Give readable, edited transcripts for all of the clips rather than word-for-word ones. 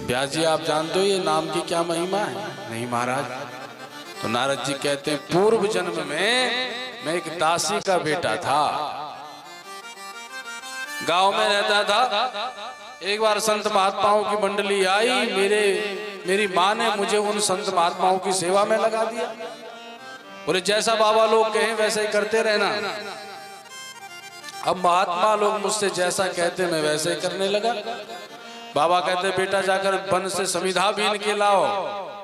व्यास जी आप जानते हो ये नाम की क्या महिमा है? नहीं महाराज। तो नारद जी कहते हैं पूर्व जन्म में मैं एक दासी का बेटा था, गांव में रहता था। एक बार संत महात्माओं की मंडली आई, मेरी माँ ने मुझे उन संत महात्माओं की सेवा में लगा दिया। बोले जैसा बाबा लोग कहें वैसे ही करते रहना। अब महात्मा लोग मुझसे जैसा कहते मैं वैसे ही करने लगा। बाबा कहते बेटा जाकर वन से समिधा बीन के लाओ,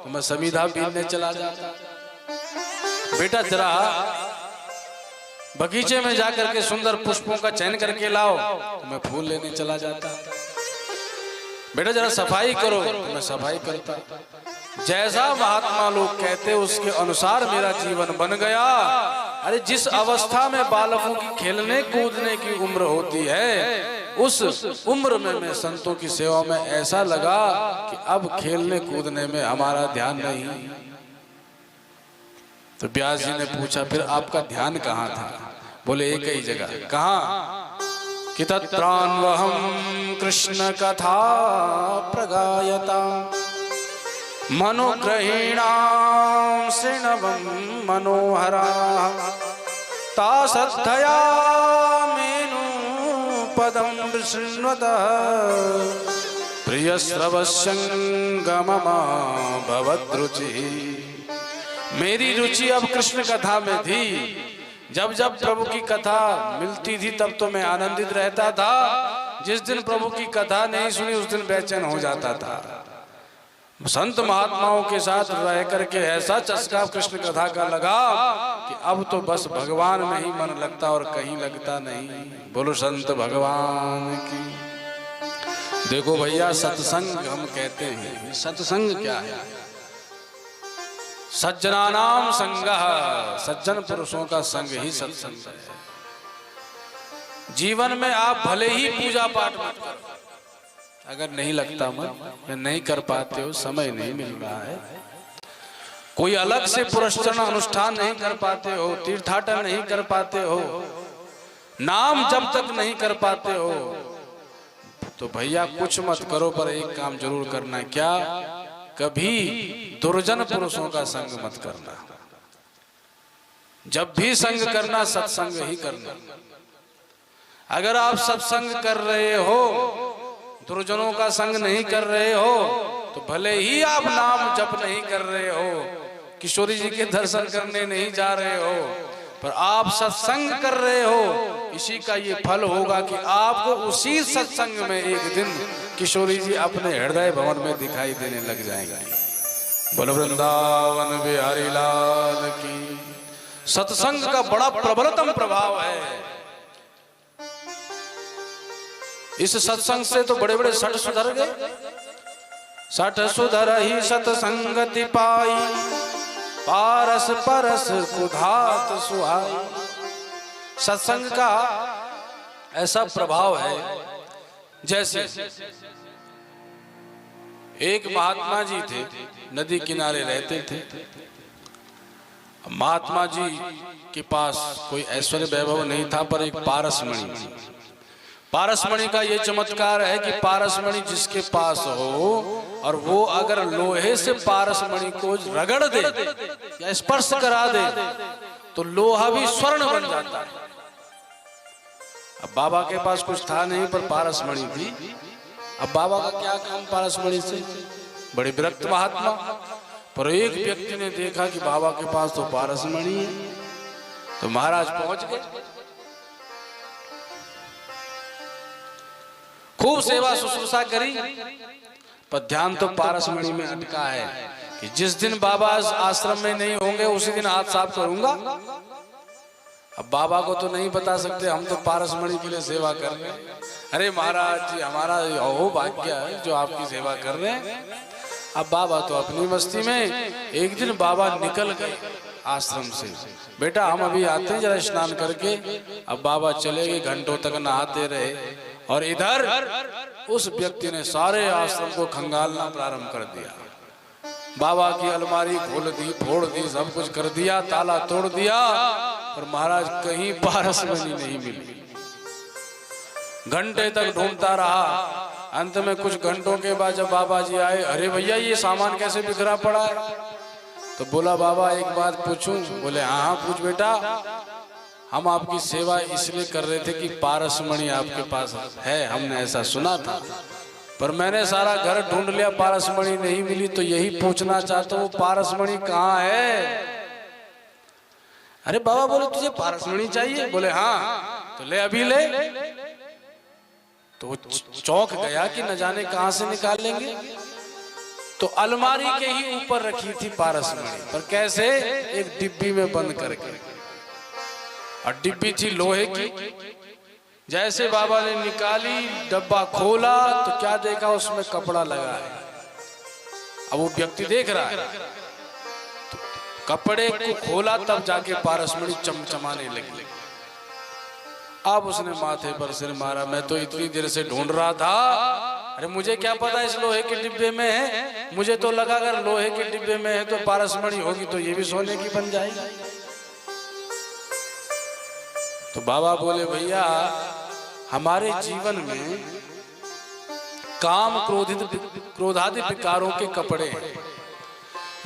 तो मैं समिधा बीनने चला जाता। बेटा जरा बगीचे में जाकर के सुंदर पुष्पों का चयन करके लाओ, तो मैं फूल लेने चला जाता। बेटा जरा सफाई करो, तो मैं सफाई करता। जैसा महात्मा लोग कहते उसके अनुसार मेरा जीवन बन गया। अरे जिस अवस्था में बालकों की खेलने कूदने की उम्र होती है, उस उम्र में मैं संतों की सेवा में ऐसा लगा कि अब खेलने कूदने में हमारा ध्यान नहीं। तो व्यास जी ने पूछा फिर आपका ध्यान कहाँ था? बोले एक ही जगह। कहाँ? कि तत्रान्वहं कृष्ण कथा प्रगायता मनोग्रहीणां श्रृणवं मनोहरा तासद्धया मेनु पदं शृण्वतः प्रियश्रवस्यंगममा भवद्रुचिः। मेरी रुचि अब कृष्ण कथा में थी। जब जब प्रभु की कथा मिलती थी तब तो मैं आनंदित रहता था। जिस दिन प्रभु की कथा नहीं सुनी उस दिन बेचैन हो जाता था। संत महात्माओं के साथ रह करके ऐसा चस्का कृष्ण कथा का लगा कि अब तो बस भगवान में ही मन लगता और कहीं लगता नहीं। बोलो संत भगवान की। देखो भैया सत्संग हम कहते हैं, सत्संग क्या है? सज्जनानाम संगः, सज्जन पुरुषों का संग ही सत्संग है। जीवन में आप भले ही पूजा पाठ मत करो, अगर नहीं लगता मन, नहीं कर पाते हो, समय नहीं मिल रहा है, कोई अलग से पुरस्चरण अनुष्ठान नहीं कर पाते हो, तीर्थाटन नहीं कर पाते हो, नाम जब तक नहीं कर पाते हो, तो भैया कुछ मत करो, पर एक काम जरूर करना। क्या? कभी दुर्जन पुरुषों का संग मत करना। जब भी संग करना सत्संग ही करना। अगर आप सत्संग कर रहे हो, दुर्जनों का संग नहीं कर रहे हो, तो भले ही आप नाम जप नहीं कर रहे हो, किशोरी जी के दर्शन करने नहीं जा रहे हो, पर आप सत्संग कर रहे हो, इसी का ये फल होगा कि आपको उसी सत्संग में एक दिन किशोरी जी अपने हृदय भवन में दिखाई देने लग जाएंगे। बोलो वृंदावन बिहारी लाल की। सत्संग का बड़ा प्रबलतम प्रभाव है। इस सत्संग से तो बड़े बड़े सठ सुधर गए। सठ सुधर ही सत्संगति पाई, पारस परस कुधात सुहाई। सत्संग का ऐसा प्रभाव है, जैसे एक महात्मा जी थे, नदी किनारे रहते थे। महात्मा जी के पास कोई ऐश्वर्य वैभव नहीं था, पर एक पारसमणि। पारसमणि का ये चमत्कार है कि पारसमणि जिसके पास हो और वो अगर लोहे से पारसमणि को रगड़ दे या स्पर्श करा दे तो लोहा भी स्वर्ण बन जाता है। अब बाबा के पास कुछ था नहीं, पर पारसमणि थी। अब बाबा का क्या काम पारसमणि से? बड़े विरक्त महात्मा। पर एक व्यक्ति ने देखा कि बाबा के पास तो पारसमणि है, तो महाराज पहुंच गए। खूब सेवा शुश्रूषा करी, पर ध्यान तो पारसमणि में अटका है कि जिस दिन बाबा आश्रम में नहीं होंगे उसी दिन हाथ साफ करूंगा। अब बाबा को तो नहीं बता सकते, हम तो पारसमणि के लिए सेवा कर रहे हैं। अरे महाराज जी हमारा हो भाग्य है जो आपकी सेवा कर रहे हैं। अब बाबा तो अपनी मस्ती में। एक दिन बाबा निकल गए आश्रम से, बेटा हम अभी आते हैं जरा स्नान करके। अब बाबा चले गए, घंटों तक नहाते रहे, और इधर उस व्यक्ति ने सारे आश्रम को खंगालना प्रारंभ कर दिया। बाबा की अलमारी खोल दी, फोड़ दी, सब कुछ कर दिया, ताला तोड़ दिया, पर महाराज कहीं पारसमणि नहीं मिली। घंटे तक ढूंढता रहा, अंत में कुछ घंटों के बाद जब बाबा जी आए, अरे भैया ये सामान कैसे बिखरा पड़ा है? तो बोला बाबा एक बात पूछूं? बोले हाँ हाँ पूछ बेटा। हम आपकी सेवा इसलिए कर रहे थे कि पारसमणि आपके पास है, हमने ऐसा सुना था, पर मैंने सारा घर ढूंढ लिया, पारसमणि नहीं मिली, तो यही पूछना चाहता हूँ पारसमणि कहाँ है? अरे बाबा बोले तुझे पारसमणि चाहिए? बोले हाँ। तो ले अभी ले। तो वो चौंक गया कि न जाने कहां से निकाल लेंगे। तो अलमारी के ही ऊपर रखी थी पारसमणि, पर कैसे? एक डिब्बी में बंद करके, और डिब्बी थी लोहे की। जैसे बाबा ने निकाली, डब्बा खोला तो क्या देखा? उसमें कपड़ा लगा है। अब वो व्यक्ति देख रहा है, तो कपड़े को खोला तब जाके पारसमणि चमचमाने लगी। अब उसने माथे पर सिर मारा, मैं तो इतनी देर से ढूंढ रहा था, अरे मुझे क्या पता इस लोहे के डिब्बे में है, मुझे तो लगा अगर लोहे के डिब्बे में है तो पारसमणि होगी तो ये भी सोने की बन जाएगी। तो बाबा बोले भैया हमारे जीवन में काम क्रोधादि विकारों के कपड़े हैं।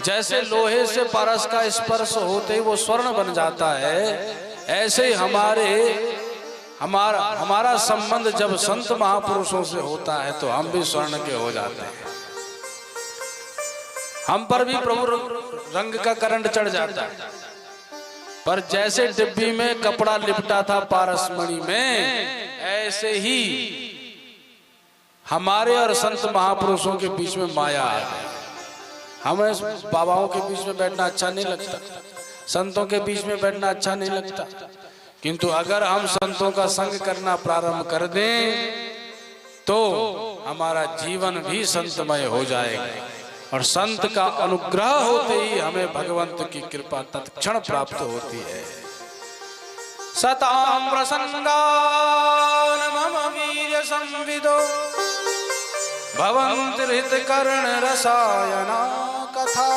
जैसे लोहे से पारस का स्पर्श होते ही वो स्वर्ण बन जाता है, ऐसे ही हमारा संबंध जब संत महापुरुषों से होता है तो हम भी स्वर्ण के हो जाते हैं। हम पर भी प्रभु रंग का करंट चढ़ जाता है। पर जैसे डिब्बी में कपड़ा लिपटा था पारसमणि में, ऐसे ही हमारे और संत महापुरुषों के बीच में माया आ गई। हमें बाबाओं के बीच में बैठना अच्छा नहीं लगता, संतों के बीच में बैठना अच्छा नहीं लगता, किंतु अगर हम संतों का संग करना प्रारंभ कर दें तो हमारा जीवन भी संतमय हो जाएगा, और संत का अनुग्रह होते ही हमें भगवंत की कृपा तत्क्षण प्राप्त होती है। सतां प्रसन्नान् मम वीर्य संविदो भवन्ति हृतकर्ण रसायना कथा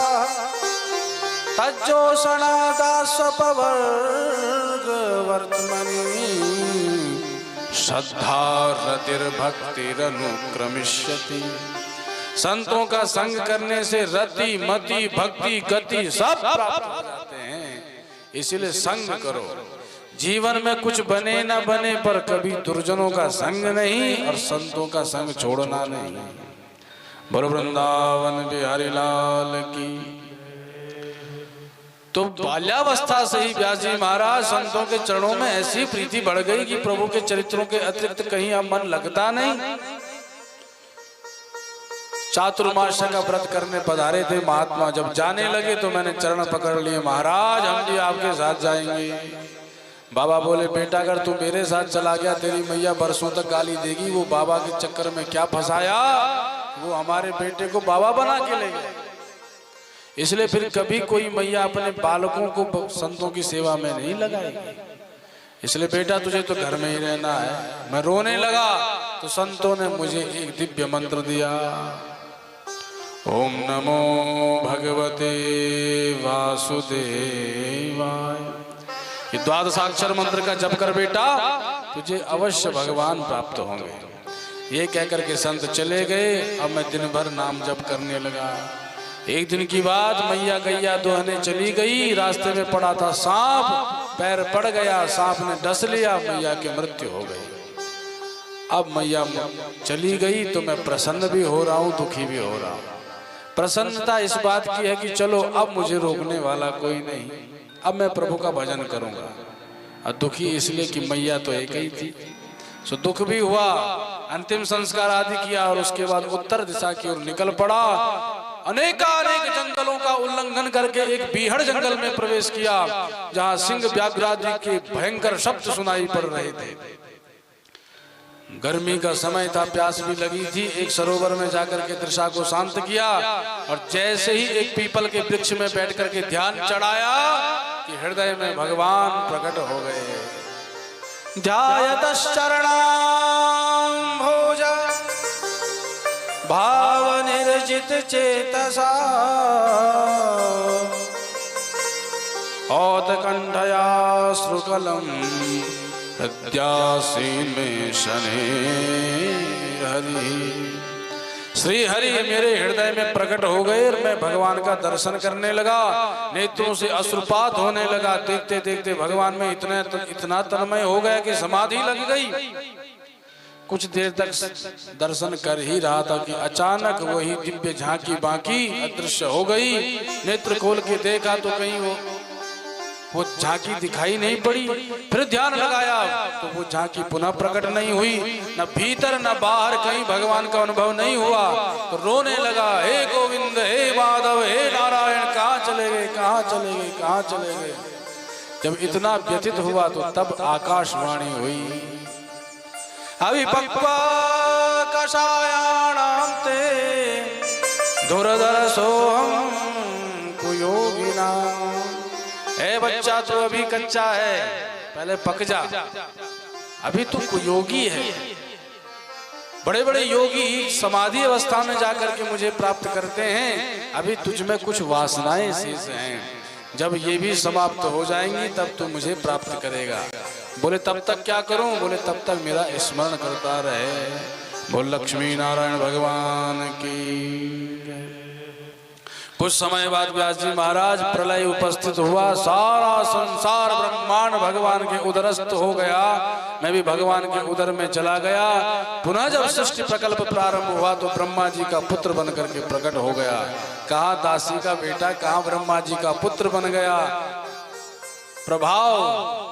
तज्जोषणादास्वपवर्ग वर्तमनि श्रद्धा रतिर्भक्तिरनुक्रमिष्यति। संतों का संग करने से रति मति भक्ति गति सब प्राप्त हो जाते हैं। इसलिए संग करो। जीवन में कुछ बने ना बने पर कभी दुर्जनों का संग नहीं और संतों का संग छोड़ना नहीं। बोलो वृंदावन बिहारी लाल की। तो बाल्यावस्था से ही व्यास जी महाराज संतों के चरणों में ऐसी प्रीति बढ़ गई कि प्रभु के चरित्रों के अतिरिक्त कहीं अब मन लगता नहीं। चातुर्मास्य का व्रत करने पधारे थे महात्मा, जब जाने लगे तो मैंने चरण पकड़ लिए, महाराज हम भी आपके साथ जाएंगे। बाबा बोले बेटा अगर तू मेरे साथ चला गया तेरी मैया बरसों तक गाली देगी, वो बाबा के चक्कर में क्या फंसाया, वो हमारे बेटे को बाबा बना के ले गए। इसलिए फिर कभी कोई मैया अपने बालकों को संतों की सेवा में नहीं लगाएगी। इसलिए बेटा तुझे तो घर में ही रहना है। मैं रोने लगा तो संतों ने मुझे एक दिव्य मंत्र दिया, ओम नमो भगवते वासुदेवाय। ये द्वादशाक्षर मंत्र का जप कर बेटा, तुझे अवश्य भगवान प्राप्त होंगे। ये कहकर के संत चले गए। अब मैं दिन भर नाम जप करने लगा। एक दिन की बात, मैया गैया दोहने चली गई, रास्ते में पड़ा था सांप, पैर पड़ गया, सांप ने डस लिया, मैया की मृत्यु हो गई। अब मैया चली गई तो मैं प्रसन्न भी हो रहा हूँ, दुखी भी हो रहा हूँ। प्रसन्नता इस बात की है कि चलो अब मुझे रोकने वाला कोई नहीं, अब मैं प्रभु का भजन करूंगा। और दुखी इसलिए कि मैया तो एक ही थी। सो दुख भी हुआ, अंतिम संस्कार आदि किया और उसके बाद उत्तर दिशा की ओर निकल पड़ा। अनेकानेक जंगलों का उल्लंघन करके एक बीहड़ जंगल में प्रवेश किया, जहां सिंह व्याघ्रादि के भयंकर शब्द सुनाई पड़ रहे थे। गर्मी का समय था, प्यास भी लगी थी। एक सरोवर में जाकर के तृषा को शांत किया और जैसे ही एक पीपल के वृक्ष में बैठ करके ध्यान चढ़ाया कि हृदय में भगवान प्रकट हो गए। ध्यायतश्चरणाम्भोज भाव निर्जित चेतसा औतकंठया श्रुकलम हृदयासीन में शनेर हरि। श्री हरि मेरे हृदय में प्रकट हो गए और मैं भगवान का दर्शन करने लगा। नेत्रों से अश्रुपात होने लगा। देखते देखते भगवान में इतना तन्मय हो गया कि समाधि लग गई। कुछ देर तक दर्शन कर ही रहा था कि अचानक वही दिव्य झांकी बाकी अदृश्य हो गई। नेत्र खोल के देखा तो कहीं वो झांकी दिखाई नहीं पड़ी। फिर ध्यान लगाया तो वो झांकी पुनः प्रकट नहीं हुई। न भीतर न बाहर कहीं भगवान का अनुभव नहीं हुआ। तो रोने लगा, हे गोविंद, हे माधव, हे नारायण, कहाँ चले गए, कहाँ चले गए, कहाँ चले गए। जब इतना व्यथित हुआ तो तब आकाशवाणी हुई, अविपक्वा कषायाणां ते दुर्धर सोहम कुयोगिना। ए बच्चा, तू अभी कच्चा है, पहले पक जा, अभी तू कुयोगी है। बड़े बड़े योगी समाधि अवस्था में जाकर के मुझे प्राप्त करते हैं, अभी तुझ में कुछ वासनाएं शेष हैं। जब ये भी समाप्त हो जाएंगी तब तू मुझे प्राप्त करेगा। बोले तब तक क्या करूं? बोले तब तक मेरा स्मरण करता रहे। बोल लक्ष्मी नारायण भगवान की। कुछ समय बाद व्यास जी महाराज, प्रलय उपस्थित हुआ, सारा संसार ब्रह्मांड भगवान के उदरस्थ हो गया। मैं भी भगवान के उदर में चला गया। पुनः जब सृष्टि प्रकल्प प्रारंभ हुआ तो ब्रह्मा जी का पुत्र बन करके प्रकट हो गया। कहाँ दासी का बेटा, कहाँ ब्रह्मा जी का पुत्र बन गया। प्रभाव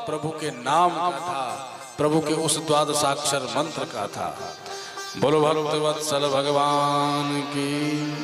प्रभु के नाम का था, प्रभु के उस द्वादशाक्षर मंत्र का था। बोलो भक्त वत्सल भगवान की।